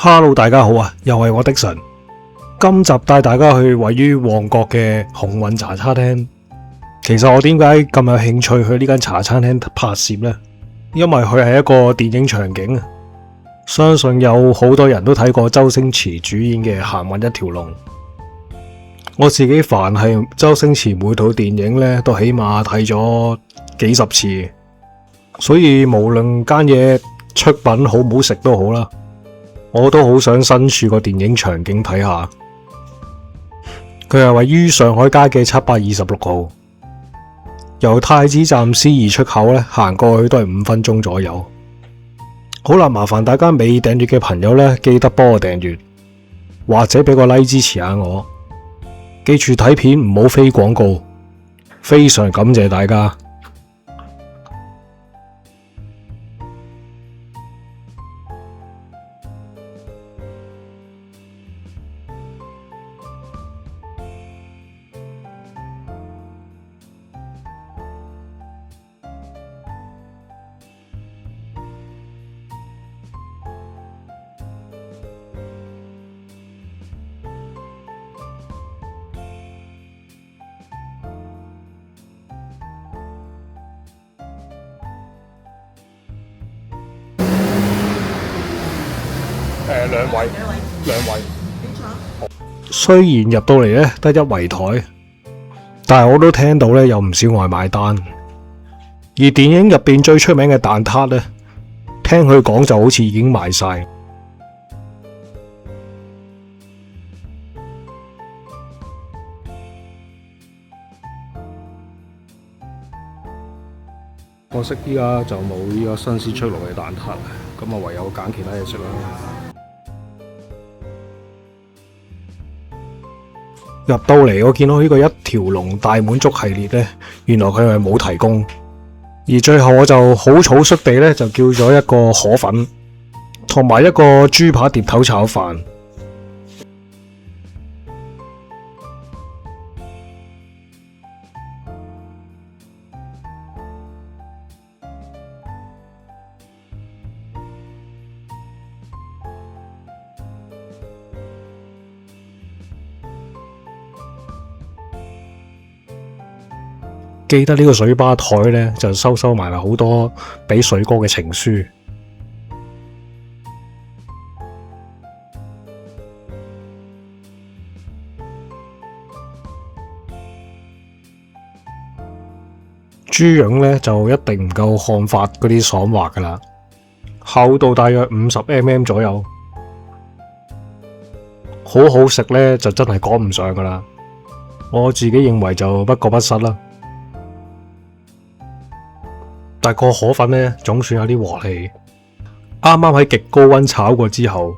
Hello，大家好啊，又係我的神。今集帶大家去位於旺角嘅鴻運茶餐廳。其實我點解咁有興趣去呢間茶餐廳拍攝呢？因為佢係一個電影場景啊。相信有好多人都睇過周星馳主演嘅《行運一條龍》。我自己凡係周星馳每套電影呢，都起碼睇咗幾十次，所以無論間嘢出品好唔好食都好啦，我都好想身處個電影場景睇下。佢係位於上海街嘅726號，由太子站 C2 出口咧行過去都係5分鐘左右。好啦，麻煩大家未訂閱嘅朋友咧，記得幫我訂閱，或者俾個 like 支持下我。記住睇片唔好飛廣告，非常感謝大家。兩位。雖然入到嚟咧得一圍台，但係我都聽到咧有唔少外賣單。而電影入邊最出名嘅蛋撻咧，聽佢講就好似已經賣晒。可惜依家就冇呢個新鮮出爐嘅蛋撻，咁啊唯有揀其他嘢食啦。入到嚟，我見到呢個一條龍大滿足系列呢，原來佢係冇提供，而最後我就好草率地呢，就叫咗一個河粉，同埋一個豬扒碟頭炒飯。記得呢個水吧台呢，就收埋好多俾水哥嘅情書。豬膶呢，就一定唔夠漢法嗰啲爽滑噶啦，厚度大約50mm 左右，好好食呢，就真係講唔上噶啦。我自己認為就不過不失啦。但個河粉呢，總算有啲鑊氣，啱啱喺極高溫炒過之後，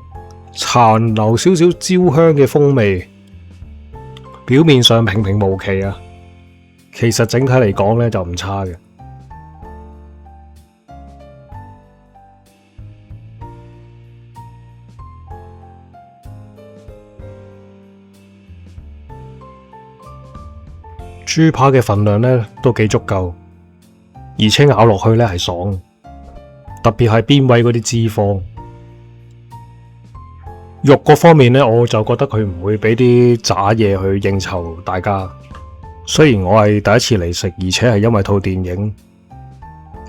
殘留少少焦香嘅風味，表面上平平無奇啊，其實整體嚟講呢，就唔差嘅。豬扒嘅份量呢，都幾足夠。而且咬落去咧係爽，特別係邊位嗰啲脂肪。肉嗰方面咧，我就覺得佢唔會俾啲渣嘢去應酬大家。雖然我係第一次嚟食，而且係因為套電影，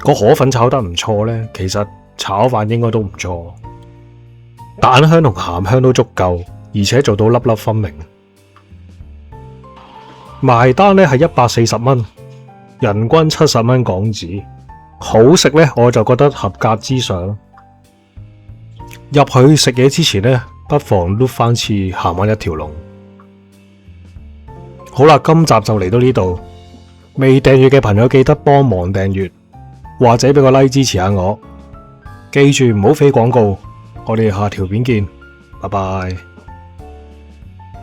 個河粉炒得唔錯咧，其實炒飯應該都唔錯。蛋香同鹹香都足夠，而且做到粒粒分明。埋單咧係140蚊。人均70蚊港紙，好食呢，我就覺得合格之上。入去食嘢之前呢，不妨碌翻次行運一條龍。好啦，今集就嚟到呢度，未訂閱嘅朋友記得幫忙訂閱，或者俾個 like 支持下我。記住唔好飛廣告，我哋下條片見，拜拜。